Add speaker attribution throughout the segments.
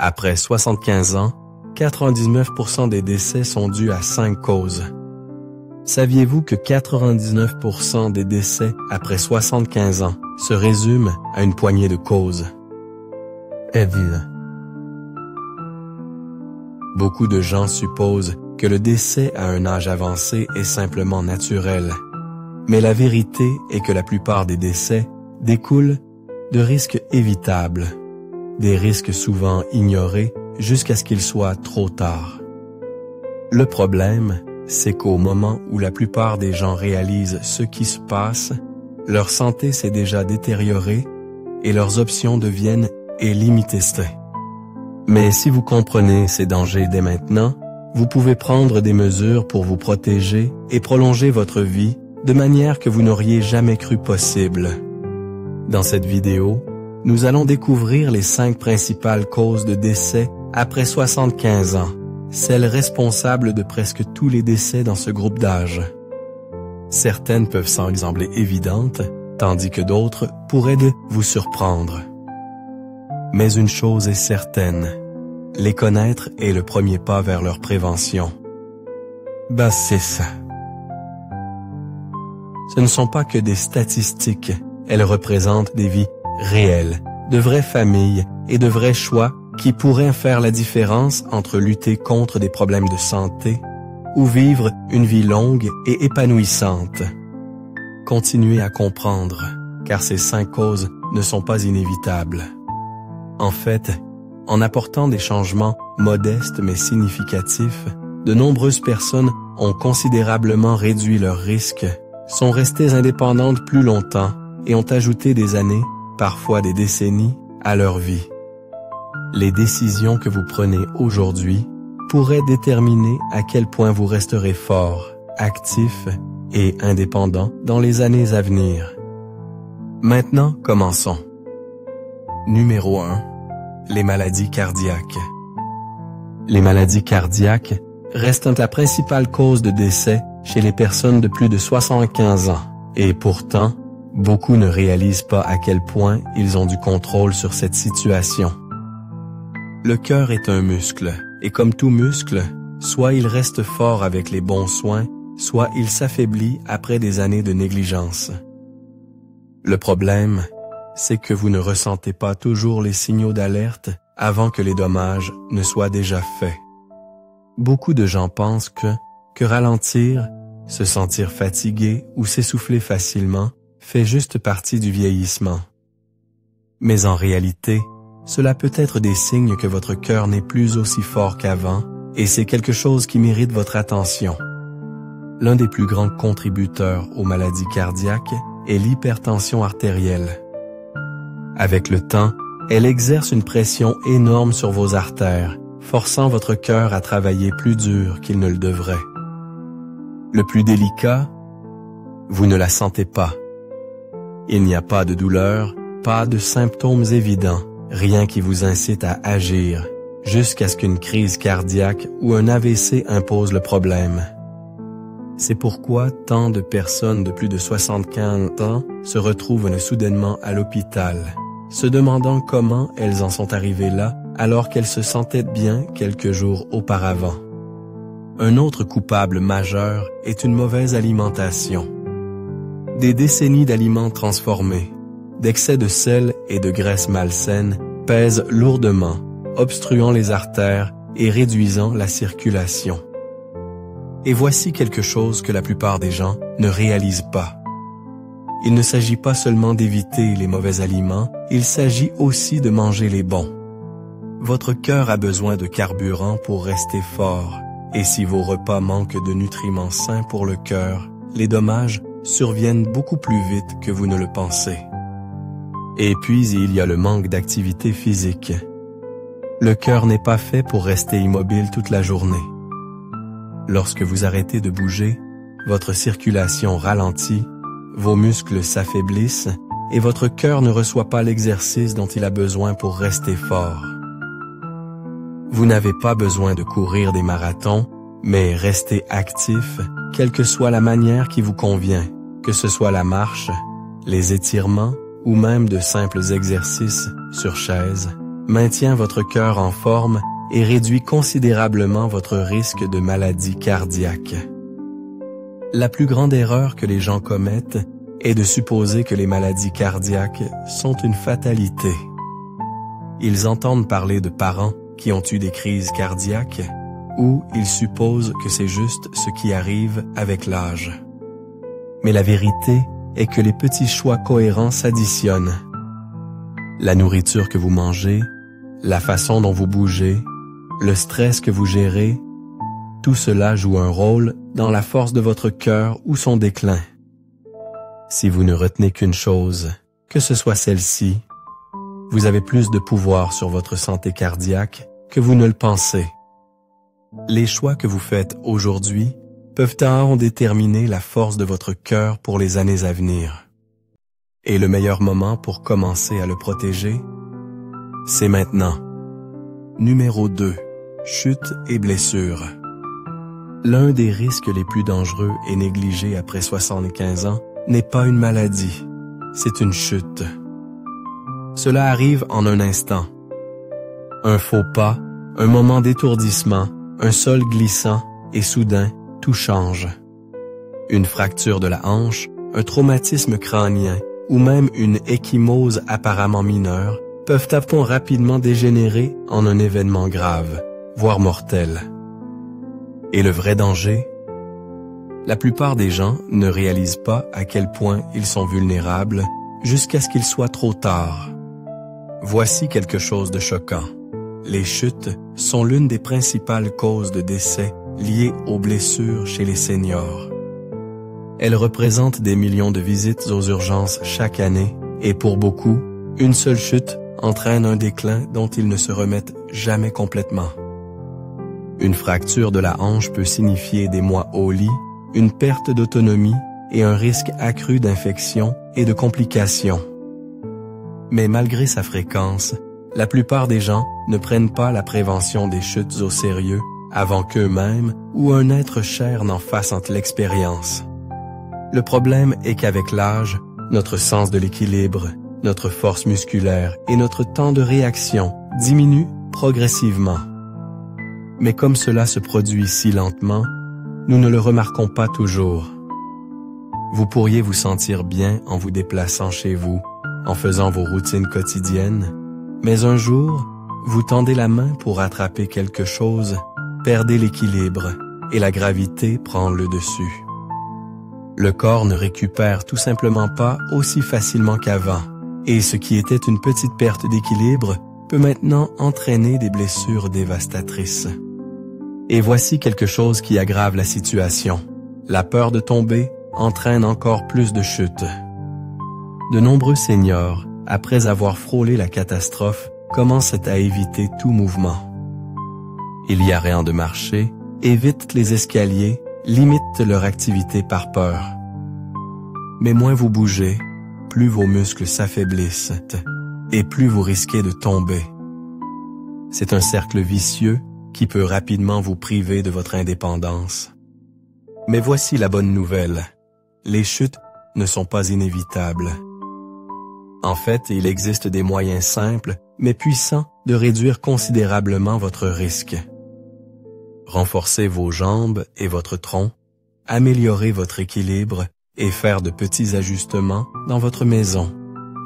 Speaker 1: Après 75 ans, 99% des décès sont dus à 5 causes. Saviez-vous que 99% des décès après 75 ans se résument à une poignée de causes? Beaucoup de gens supposent que le décès à un âge avancé est simplement naturel. Mais la vérité est que la plupart des décès découlent de risques évitables, des risques souvent ignorés jusqu'à ce qu'il soit trop tard. Le problème, c'est qu'au moment où la plupart des gens réalisent ce qui se passe, leur santé s'est déjà détériorée et leurs options deviennent illimitées. Mais si vous comprenez ces dangers dès maintenant, vous pouvez prendre des mesures pour vous protéger et prolonger votre vie de manière que vous n'auriez jamais cru possible. Dans cette vidéo, nous allons découvrir les 5 principales causes de décès après 75 ans, celles responsables de presque tous les décès dans ce groupe d'âge. Certaines peuvent sembler évidentes, tandis que d'autres pourraient vous surprendre. Mais une chose est certaine, les connaître est le premier pas vers leur prévention. C'est ça. Ce ne sont pas que des statistiques, elles représentent des vies réelles, de vraies familles et de vrais choix qui pourraient faire la différence entre lutter contre des problèmes de santé ou vivre une vie longue et épanouissante. Continuez à comprendre, car ces 5 causes ne sont pas inévitables. En fait, en apportant des changements modestes mais significatifs, de nombreuses personnes ont considérablement réduit leurs risques, sont restées indépendantes plus longtemps et ont ajouté des années, parfois des décennies, à leur vie. Les décisions que vous prenez aujourd'hui pourraient déterminer à quel point vous resterez fort, actif et indépendant dans les années à venir. Maintenant, commençons. Numéro 1. Les maladies cardiaques. Les maladies cardiaques restent la principale cause de décès chez les personnes de plus de 75 ans. Et pourtant, beaucoup ne réalisent pas à quel point ils ont du contrôle sur cette situation. Le cœur est un muscle, et comme tout muscle, soit il reste fort avec les bons soins, soit il s'affaiblit après des années de négligence. Le problème, c'est que vous ne ressentez pas toujours les signaux d'alerte avant que les dommages ne soient déjà faits. Beaucoup de gens pensent que ralentir, se sentir fatigué ou s'essouffler facilement fait juste partie du vieillissement. Mais en réalité, cela peut être des signes que votre cœur n'est plus aussi fort qu'avant et c'est quelque chose qui mérite votre attention. L'un des plus grands contributeurs aux maladies cardiaques est l'hypertension artérielle. Avec le temps, elle exerce une pression énorme sur vos artères, forçant votre cœur à travailler plus dur qu'il ne le devrait. Le plus délicat, vous ne la sentez pas. Il n'y a pas de douleur, pas de symptômes évidents, rien qui vous incite à agir, jusqu'à ce qu'une crise cardiaque ou un AVC impose le problème. C'est pourquoi tant de personnes de plus de 75 ans se retrouvent soudainement à l'hôpital, se demandant comment elles en sont arrivées là alors qu'elles se sentaient bien quelques jours auparavant. Un autre coupable majeur est une mauvaise alimentation. Des décennies d'aliments transformés, d'excès de sel et de graisse malsaine pèsent lourdement, obstruant les artères et réduisant la circulation. Et voici quelque chose que la plupart des gens ne réalisent pas. Il ne s'agit pas seulement d'éviter les mauvais aliments, il s'agit aussi de manger les bons. Votre cœur a besoin de carburant pour rester fort, et si vos repas manquent de nutriments sains pour le cœur, les dommages surviennent beaucoup plus vite que vous ne le pensez. Et puis il y a le manque d'activité physique. Le cœur n'est pas fait pour rester immobile toute la journée. Lorsque vous arrêtez de bouger, votre circulation ralentit, vos muscles s'affaiblissent et votre cœur ne reçoit pas l'exercice dont il a besoin pour rester fort. Vous n'avez pas besoin de courir des marathons, mais restez actif, quelle que soit la manière qui vous convient, que ce soit la marche, les étirements ou même de simples exercices sur chaise, maintient votre cœur en forme et réduit considérablement votre risque de maladie cardiaque. La plus grande erreur que les gens commettent est de supposer que les maladies cardiaques sont une fatalité. Ils entendent parler de parents qui ont eu des crises cardiaques ou ils supposent que c'est juste ce qui arrive avec l'âge. Mais la vérité est que les petits choix cohérents s'additionnent. La nourriture que vous mangez, la façon dont vous bougez, le stress que vous gérez, tout cela joue un rôle dans la force de votre cœur ou son déclin. Si vous ne retenez qu'une chose, que ce soit celle-ci, vous avez plus de pouvoir sur votre santé cardiaque que vous ne le pensez. Les choix que vous faites aujourd'hui peuvent en déterminer la force de votre cœur pour les années à venir. Et le meilleur moment pour commencer à le protéger, c'est maintenant. Numéro 2. Chute et blessures. L'un des risques les plus dangereux et négligés après 75 ans n'est pas une maladie, c'est une chute. Cela arrive en un instant. Un faux pas, un moment d'étourdissement, un sol glissant et soudain, tout change. Une fracture de la hanche, un traumatisme crânien ou même une ecchymose apparemment mineure peuvent rapidement dégénérer en un événement grave, voire mortel. Et le vrai danger? La plupart des gens ne réalisent pas à quel point ils sont vulnérables jusqu'à ce qu'il soit trop tard. Voici quelque chose de choquant. Les chutes sont l'une des principales causes de décès liées aux blessures chez les seniors. Elles représentent des millions de visites aux urgences chaque année et pour beaucoup, une seule chute entraîne un déclin dont ils ne se remettent jamais complètement. Une fracture de la hanche peut signifier des mois au lit, une perte d'autonomie et un risque accru d'infection et de complications. Mais malgré sa fréquence, la plupart des gens ne prennent pas la prévention des chutes au sérieux avant qu'eux-mêmes ou un être cher n'en fassent l'expérience. Le problème est qu'avec l'âge, notre sens de l'équilibre, notre force musculaire et notre temps de réaction diminuent progressivement. Mais comme cela se produit si lentement, nous ne le remarquons pas toujours. Vous pourriez vous sentir bien en vous déplaçant chez vous, en faisant vos routines quotidiennes, mais un jour, vous tendez la main pour attraper quelque chose, perdez l'équilibre et la gravité prend le dessus. Le corps ne récupère tout simplement pas aussi facilement qu'avant, et ce qui était une petite perte d'équilibre peut maintenant entraîner des blessures dévastatrices. Et voici quelque chose qui aggrave la situation. La peur de tomber entraîne encore plus de chutes. De nombreux seniors, après avoir frôlé la catastrophe, commencent à éviter tout mouvement. Ils y arrêtent de marcher, évitent les escaliers, limitent leur activité par peur. Mais moins vous bougez, plus vos muscles s'affaiblissent et plus vous risquez de tomber. C'est un cercle vicieux qui peut rapidement vous priver de votre indépendance. Mais voici la bonne nouvelle. Les chutes ne sont pas inévitables. En fait, il existe des moyens simples, mais puissants, de réduire considérablement votre risque. Renforcez vos jambes et votre tronc, améliorez votre équilibre et faire de petits ajustements dans votre maison,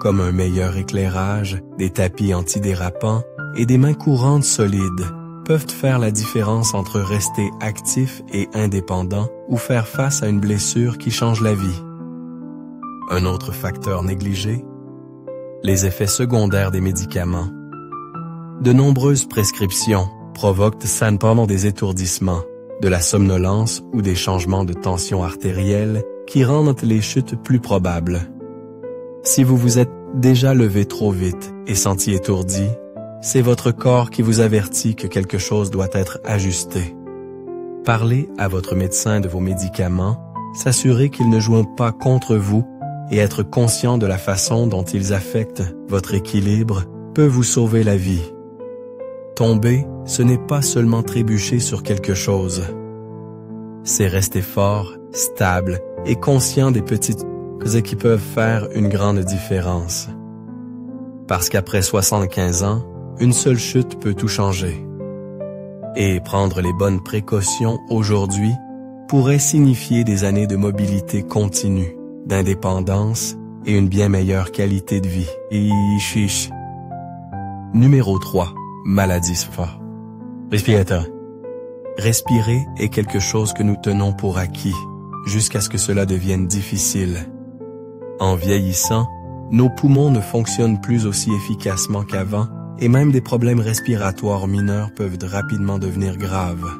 Speaker 1: comme un meilleur éclairage, des tapis antidérapants et des mains courantes solides, peuvent faire la différence entre rester actif et indépendant ou faire face à une blessure qui change la vie. Un autre facteur négligé, les effets secondaires des médicaments. De nombreuses prescriptions provoquent simplement des étourdissements, de la somnolence ou des changements de tension artérielle qui rendent les chutes plus probables. Si vous vous êtes déjà levé trop vite et senti étourdi, c'est votre corps qui vous avertit que quelque chose doit être ajusté. Parlez à votre médecin de vos médicaments, s'assurer qu'ils ne jouent pas contre vous et être conscient de la façon dont ils affectent votre équilibre peut vous sauver la vie. Tomber, ce n'est pas seulement trébucher sur quelque chose. C'est rester fort, stable et conscient des petites choses qui peuvent faire une grande différence. Parce qu'après 75 ans, une seule chute peut tout changer. Et prendre les bonnes précautions aujourd'hui pourrait signifier des années de mobilité continue, d'indépendance et une bien meilleure qualité de vie. Chiche. Numéro 3. Maladie forte. Respirateur. Respirer est quelque chose que nous tenons pour acquis, jusqu'à ce que cela devienne difficile. En vieillissant, nos poumons ne fonctionnent plus aussi efficacement qu'avant et même des problèmes respiratoires mineurs peuvent rapidement devenir graves.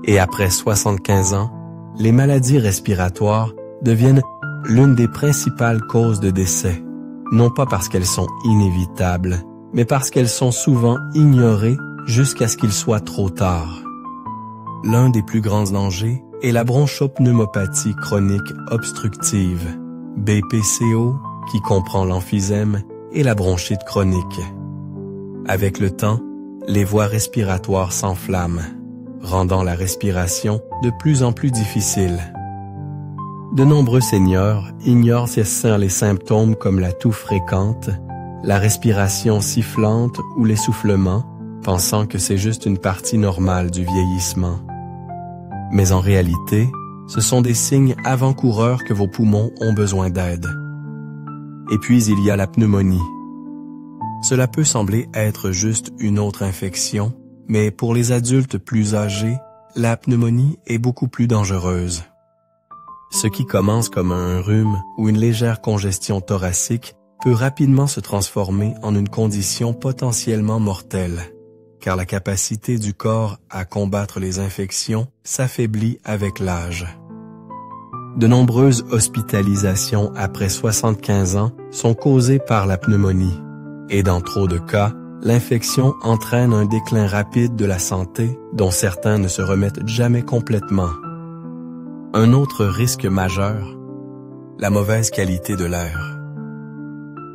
Speaker 1: Et après 75 ans, les maladies respiratoires deviennent l'une des principales causes de décès, non pas parce qu'elles sont inévitables, mais parce qu'elles sont souvent ignorées jusqu'à ce qu'il soit trop tard. L'un des plus grands dangers est la bronchopneumopathie chronique obstructive, BPCO, qui comprend l'emphysème et la bronchite chronique. Avec le temps, les voies respiratoires s'enflamment, rendant la respiration de plus en plus difficile. De nombreux seniors ignorent les symptômes comme la toux fréquente, la respiration sifflante ou l'essoufflement, pensant que c'est juste une partie normale du vieillissement. Mais en réalité, ce sont des signes avant-coureurs que vos poumons ont besoin d'aide. Et puis il y a la pneumonie. Cela peut sembler être juste une autre infection, mais pour les adultes plus âgés, la pneumonie est beaucoup plus dangereuse. Ce qui commence comme un rhume ou une légère congestion thoracique peut rapidement se transformer en une condition potentiellement mortelle, car la capacité du corps à combattre les infections s'affaiblit avec l'âge. De nombreuses hospitalisations après 75 ans sont causées par la pneumonie, et dans trop de cas, l'infection entraîne un déclin rapide de la santé dont certains ne se remettent jamais complètement. Un autre risque majeur, la mauvaise qualité de l'air.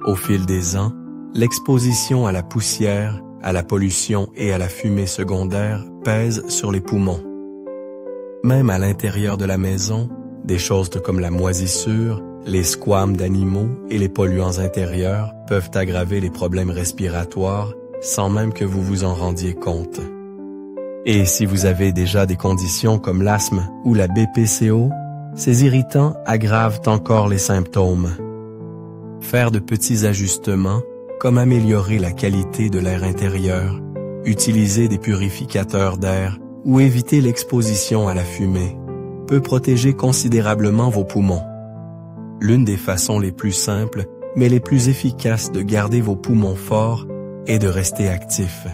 Speaker 1: Au fil des ans, l'exposition à la poussière, à la pollution et à la fumée secondaire pèse sur les poumons. Même à l'intérieur de la maison, des choses comme la moisissure, les squames d'animaux et les polluants intérieurs peuvent aggraver les problèmes respiratoires sans même que vous vous en rendiez compte. Et si vous avez déjà des conditions comme l'asthme ou la BPCO, ces irritants aggravent encore les symptômes. Faire de petits ajustements, comme améliorer la qualité de l'air intérieur, utiliser des purificateurs d'air ou éviter l'exposition à la fumée, peut protéger considérablement vos poumons. L'une des façons les plus simples, mais les plus efficaces de garder vos poumons forts est de rester actifs.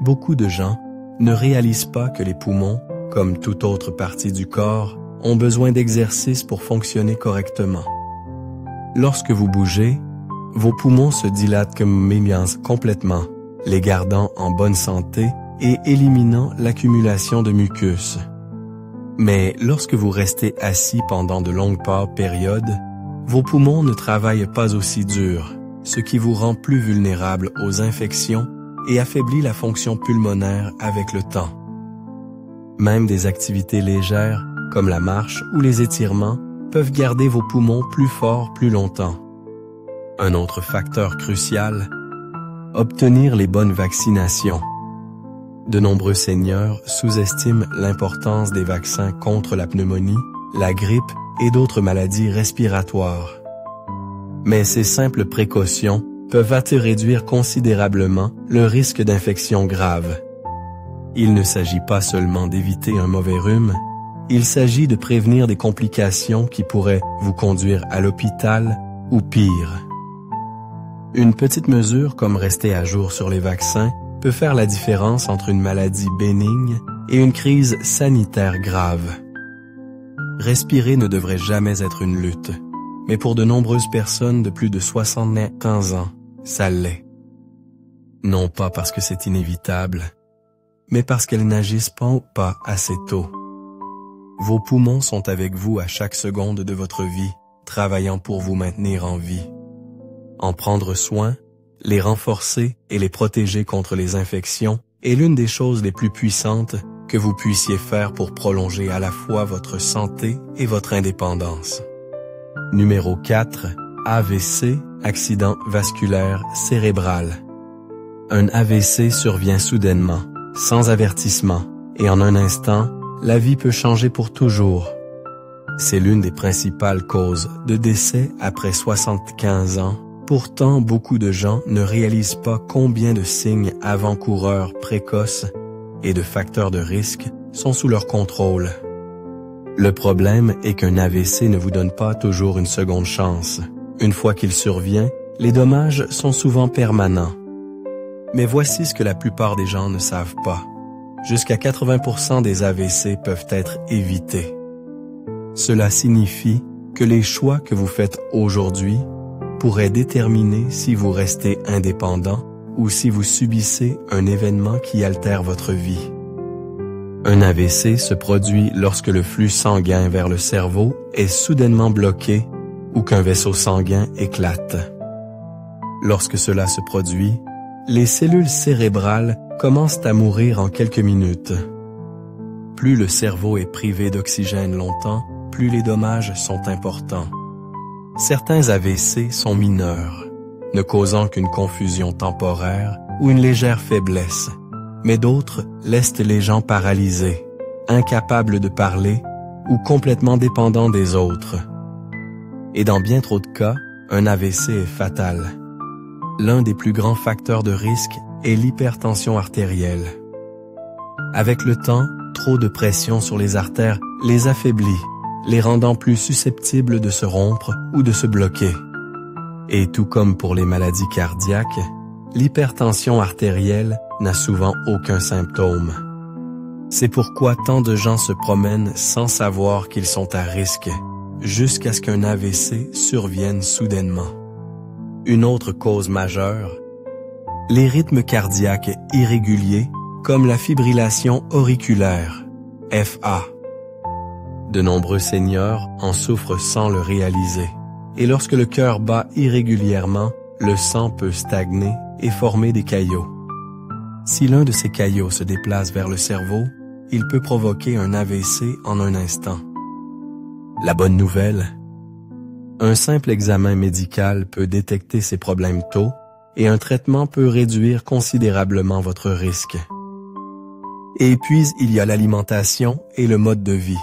Speaker 1: Beaucoup de gens ne réalisent pas que les poumons, comme toute autre partie du corps, ont besoin d'exercice pour fonctionner correctement. Lorsque vous bougez, vos poumons se dilatent comme complètement, les gardant en bonne santé et éliminant l'accumulation de mucus. Mais lorsque vous restez assis pendant de longues périodes, vos poumons ne travaillent pas aussi dur, ce qui vous rend plus vulnérable aux infections et affaiblit la fonction pulmonaire avec le temps. Même des activités légères, comme la marche ou les étirements, peuvent garder vos poumons plus forts plus longtemps. Un autre facteur crucial, obtenir les bonnes vaccinations. De nombreux seniors sous-estiment l'importance des vaccins contre la pneumonie, la grippe et d'autres maladies respiratoires. Mais ces simples précautions peuvent réduire considérablement le risque d'infection grave. Il ne s'agit pas seulement d'éviter un mauvais rhume, il s'agit de prévenir des complications qui pourraient vous conduire à l'hôpital ou pire. Une petite mesure comme rester à jour sur les vaccins peut faire la différence entre une maladie bénigne et une crise sanitaire grave. Respirer ne devrait jamais être une lutte, mais pour de nombreuses personnes de plus de 75 ans, ça l'est. Non pas parce que c'est inévitable, mais parce qu'elles n'agissent pas assez tôt. Vos poumons sont avec vous à chaque seconde de votre vie, travaillant pour vous maintenir en vie. En prendre soin, les renforcer et les protéger contre les infections est l'une des choses les plus puissantes que vous puissiez faire pour prolonger à la fois votre santé et votre indépendance. Numéro 4. AVC, accident vasculaire cérébral. Un AVC survient soudainement, sans avertissement, et en un instant, la vie peut changer pour toujours. C'est l'une des principales causes de décès après 75 ans. Pourtant, beaucoup de gens ne réalisent pas combien de signes avant-coureurs précoces et de facteurs de risque sont sous leur contrôle. Le problème est qu'un AVC ne vous donne pas toujours une seconde chance. Une fois qu'il survient, les dommages sont souvent permanents. Mais voici ce que la plupart des gens ne savent pas. Jusqu'à 80% des AVC peuvent être évités. Cela signifie que les choix que vous faites aujourd'hui pourraient déterminer si vous restez indépendant ou si vous subissez un événement qui altère votre vie. Un AVC se produit lorsque le flux sanguin vers le cerveau est soudainement bloqué ou qu'un vaisseau sanguin éclate. Lorsque cela se produit, les cellules cérébrales commencent à mourir en quelques minutes. Plus le cerveau est privé d'oxygène longtemps, plus les dommages sont importants. Certains AVC sont mineurs, ne causant qu'une confusion temporaire ou une légère faiblesse, mais d'autres laissent les gens paralysés, incapables de parler ou complètement dépendants des autres. Et dans bien trop de cas, un AVC est fatal. L'un des plus grands facteurs de risque est l'hypertension artérielle. Avec le temps, trop de pression sur les artères les affaiblit, les rendant plus susceptibles de se rompre ou de se bloquer. Et tout comme pour les maladies cardiaques, l'hypertension artérielle n'a souvent aucun symptôme. C'est pourquoi tant de gens se promènent sans savoir qu'ils sont à risque, jusqu'à ce qu'un AVC survienne soudainement. Une autre cause majeure, les rythmes cardiaques irréguliers comme la fibrillation auriculaire, FA. De nombreux seniors en souffrent sans le réaliser. Et lorsque le cœur bat irrégulièrement, le sang peut stagner et former des caillots. Si l'un de ces caillots se déplace vers le cerveau, il peut provoquer un AVC en un instant. La bonne nouvelle, un simple examen médical peut détecter ces problèmes tôt et un traitement peut réduire considérablement votre risque. Et puis, il y a l'alimentation et le mode de vie.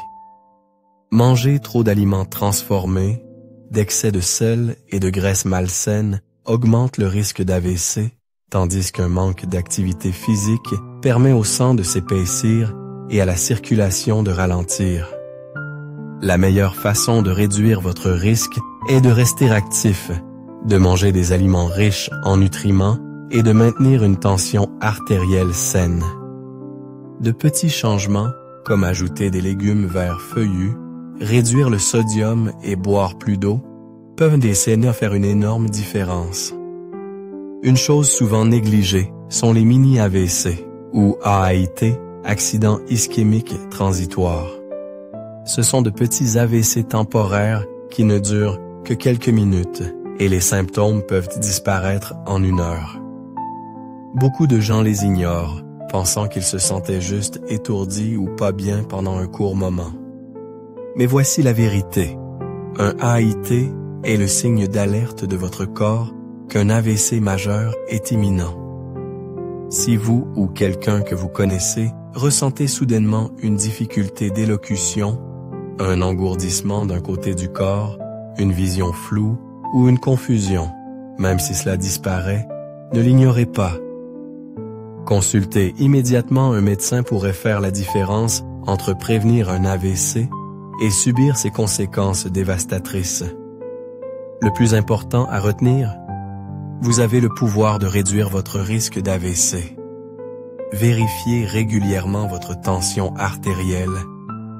Speaker 1: Manger trop d'aliments transformés, d'excès de sel et de graisse malsaine augmente le risque d'AVC, tandis qu'un manque d'activité physique permet au sang de s'épaissir et à la circulation de ralentir. La meilleure façon de réduire votre risque est de rester actif, de manger des aliments riches en nutriments et de maintenir une tension artérielle saine. De petits changements, comme ajouter des légumes verts feuillus, réduire le sodium et boire plus d'eau, peuvent des décennies faire une énorme différence. Une chose souvent négligée sont les mini-AVC, ou AIT, accidents ischémiques transitoires. Ce sont de petits AVC temporaires qui ne durent que quelques minutes et les symptômes peuvent disparaître en 1 heure. Beaucoup de gens les ignorent, pensant qu'ils se sentaient juste étourdis ou pas bien pendant un court moment. Mais voici la vérité. Un AIT est le signe d'alerte de votre corps qu'un AVC majeur est imminent. Si vous ou quelqu'un que vous connaissez ressentez soudainement une difficulté d'élocution, un engourdissement d'un côté du corps, une vision floue ou une confusion, même si cela disparaît, ne l'ignorez pas. Consulter immédiatement un médecin pourrait faire la différence entre prévenir un AVC et subir ses conséquences dévastatrices. Le plus important à retenir, vous avez le pouvoir de réduire votre risque d'AVC. Vérifiez régulièrement votre tension artérielle,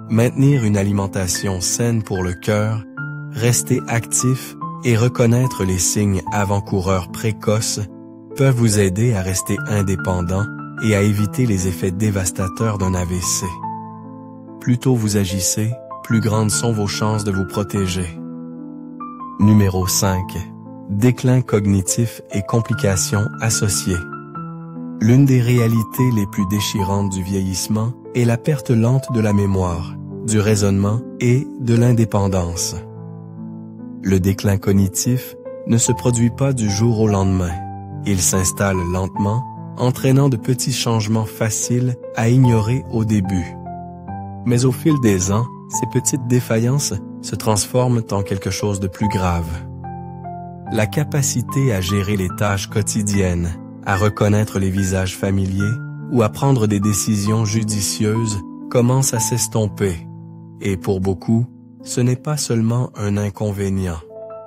Speaker 1: maintenir une alimentation saine pour le cœur, rester actif et reconnaître les signes avant-coureurs précoces peuvent vous aider à rester indépendant et à éviter les effets dévastateurs d'un AVC. Plus tôt vous agissez, plus grandes sont vos chances de vous protéger. Numéro 5. Déclin cognitif et complications associées. L'une des réalités les plus déchirantes du vieillissement est la perte lente de la mémoire, du raisonnement et de l'indépendance. Le déclin cognitif ne se produit pas du jour au lendemain. Il s'installe lentement entraînant de petits changements faciles à ignorer au début. Mais au fil des ans, ces petites défaillances se transforment en quelque chose de plus grave. La capacité à gérer les tâches quotidiennes, à reconnaître les visages familiers ou à prendre des décisions judicieuses commence à s'estomper. Et pour beaucoup, ce n'est pas seulement un inconvénient,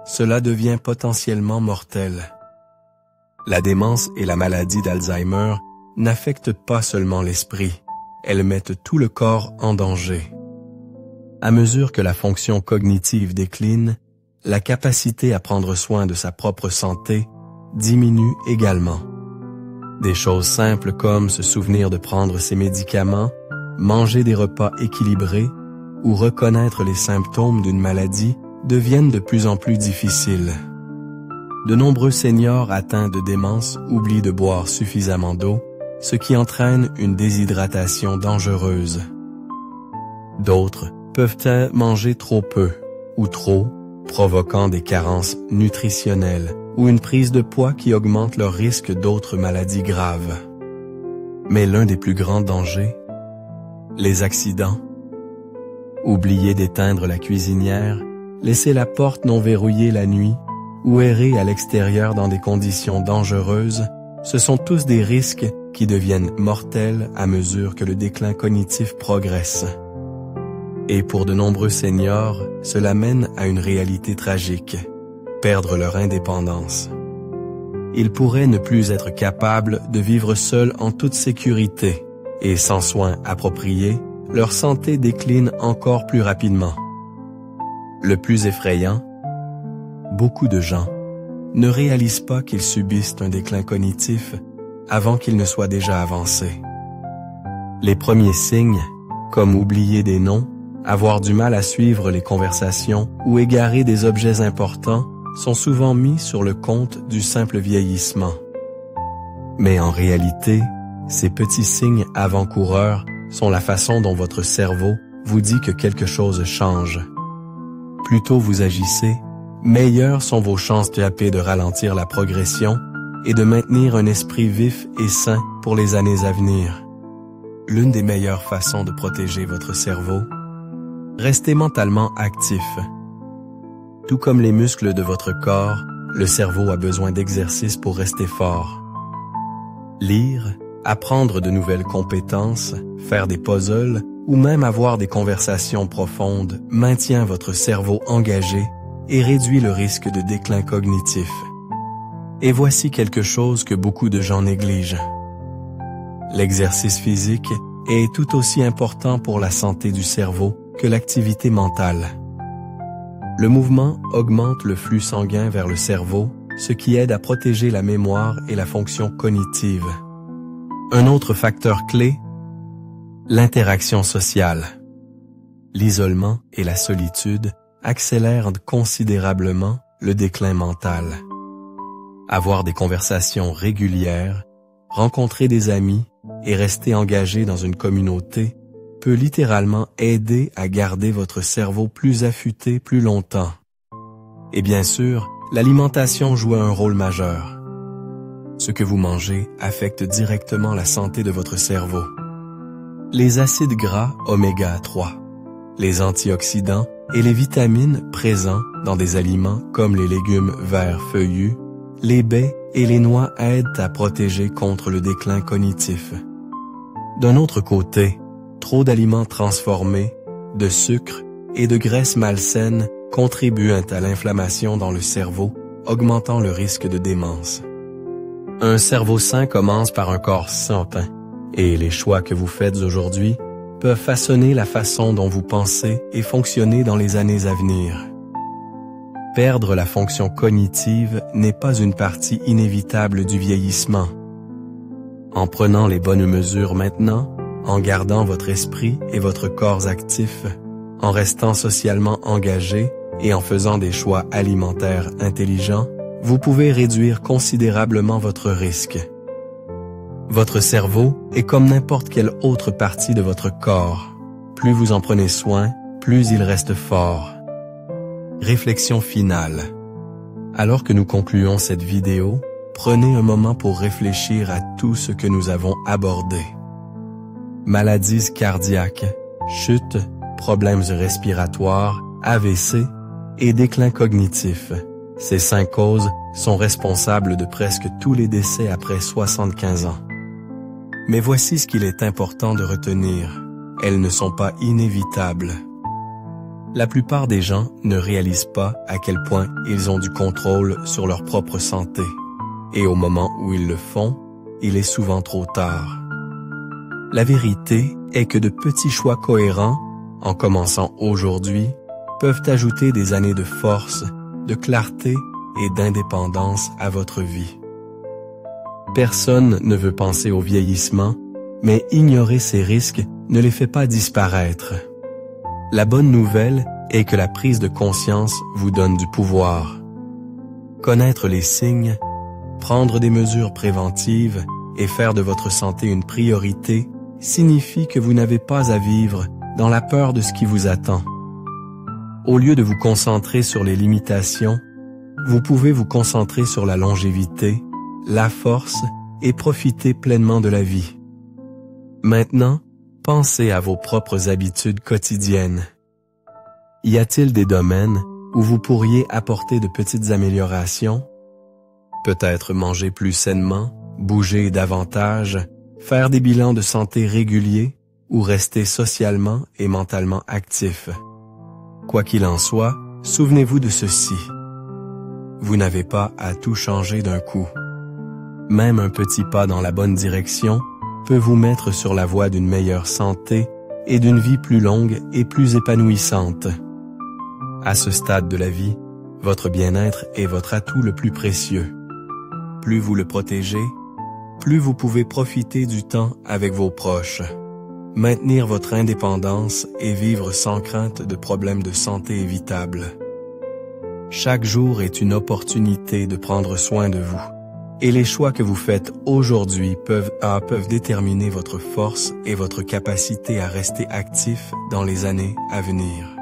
Speaker 1: cela devient potentiellement mortel. La démence et la maladie d'Alzheimer n'affectent pas seulement l'esprit, elles mettent tout le corps en danger. À mesure que la fonction cognitive décline, la capacité à prendre soin de sa propre santé diminue également. Des choses simples comme se souvenir de prendre ses médicaments, manger des repas équilibrés ou reconnaître les symptômes d'une maladie deviennent de plus en plus difficiles. De nombreux seniors atteints de démence oublient de boire suffisamment d'eau, ce qui entraîne une déshydratation dangereuse. D'autres peuvent manger trop peu ou trop, provoquant des carences nutritionnelles ou une prise de poids qui augmente leur risque d'autres maladies graves. Mais l'un des plus grands dangers, les accidents. Oublier d'éteindre la cuisinière, laisser la porte non verrouillée la nuit ou errer à l'extérieur dans des conditions dangereuses, ce sont tous des risques qui deviennent mortels à mesure que le déclin cognitif progresse. Et pour de nombreux seniors, cela mène à une réalité tragique, perdre leur indépendance. Ils pourraient ne plus être capables de vivre seuls en toute sécurité, et sans soins appropriés, leur santé décline encore plus rapidement. Le plus effrayant, beaucoup de gens ne réalisent pas qu'ils subissent un déclin cognitif avant qu'il ne soit déjà avancé. Les premiers signes, comme oublier des noms, avoir du mal à suivre les conversations ou égarer des objets importants, sont souvent mis sur le compte du simple vieillissement. Mais en réalité, ces petits signes avant-coureurs sont la façon dont votre cerveau vous dit que quelque chose change. Plus tôt vous agissez, meilleures sont vos chances de ralentir la progression et de maintenir un esprit vif et sain pour les années à venir. L'une des meilleures façons de protéger votre cerveau, restez mentalement actif. Tout comme les muscles de votre corps, le cerveau a besoin d'exercice pour rester fort. Lire, apprendre de nouvelles compétences, faire des puzzles ou même avoir des conversations profondes maintient votre cerveau engagé et réduit le risque de déclin cognitif. Et voici quelque chose que beaucoup de gens négligent. L'exercice physique est tout aussi important pour la santé du cerveau que l'activité mentale. Le mouvement augmente le flux sanguin vers le cerveau, ce qui aide à protéger la mémoire et la fonction cognitive. Un autre facteur clé, l'interaction sociale. L'isolement et la solitude accélèrent considérablement le déclin mental. Avoir des conversations régulières, rencontrer des amis et rester engagé dans une communauté peut littéralement aider à garder votre cerveau plus affûté plus longtemps. Et bien sûr, l'alimentation joue un rôle majeur. Ce que vous mangez affecte directement la santé de votre cerveau. Les acides gras oméga 3, les antioxydants et les vitamines présents dans des aliments comme les légumes verts feuillus, les baies et les noix aident à protéger contre le déclin cognitif. D'un autre côté, trop d'aliments transformés, de sucre et de graisses malsaines contribuent à l'inflammation dans le cerveau, augmentant le risque de démence. Un cerveau sain commence par un corps sain, et les choix que vous faites aujourd'hui peuvent façonner la façon dont vous pensez et fonctionnez dans les années à venir. Perdre la fonction cognitive n'est pas une partie inévitable du vieillissement. En prenant les bonnes mesures maintenant, en gardant votre esprit et votre corps actifs, en restant socialement engagé et en faisant des choix alimentaires intelligents, vous pouvez réduire considérablement votre risque. Votre cerveau est comme n'importe quelle autre partie de votre corps. Plus vous en prenez soin, plus il reste fort. Réflexion finale. Alors que nous concluons cette vidéo, prenez un moment pour réfléchir à tout ce que nous avons abordé. Maladies cardiaques, chutes, problèmes respiratoires, AVC et déclin cognitif. Ces 5 causes sont responsables de presque tous les décès après 75 ans. Mais voici ce qu'il est important de retenir. Elles ne sont pas inévitables. La plupart des gens ne réalisent pas à quel point ils ont du contrôle sur leur propre santé. Et au moment où ils le font, il est souvent trop tard. La vérité est que de petits choix cohérents, en commençant aujourd'hui, peuvent ajouter des années de force, de clarté et d'indépendance à votre vie. Personne ne veut penser au vieillissement, mais ignorer ces risques ne les fait pas disparaître. La bonne nouvelle est que la prise de conscience vous donne du pouvoir. Connaître les signes, prendre des mesures préventives et faire de votre santé une priorité signifie que vous n'avez pas à vivre dans la peur de ce qui vous attend. Au lieu de vous concentrer sur les limitations, vous pouvez vous concentrer sur la longévité, la force et profiter pleinement de la vie. Maintenant, pensez à vos propres habitudes quotidiennes. Y a-t-il des domaines où vous pourriez apporter de petites améliorations? Peut-être manger plus sainement, bouger davantage, faire des bilans de santé réguliers ou rester socialement et mentalement actif. Quoi qu'il en soit, souvenez-vous de ceci. Vous n'avez pas à tout changer d'un coup. Même un petit pas dans la bonne direction peut vous mettre sur la voie d'une meilleure santé et d'une vie plus longue et plus épanouissante. À ce stade de la vie, votre bien-être est votre atout le plus précieux. Plus vous le protégez, plus vous pouvez profiter du temps avec vos proches, maintenir votre indépendance et vivre sans crainte de problèmes de santé évitables. Chaque jour est une opportunité de prendre soin de vous. Et les choix que vous faites aujourd'hui peuvent déterminer votre force et votre capacité à rester actif dans les années à venir.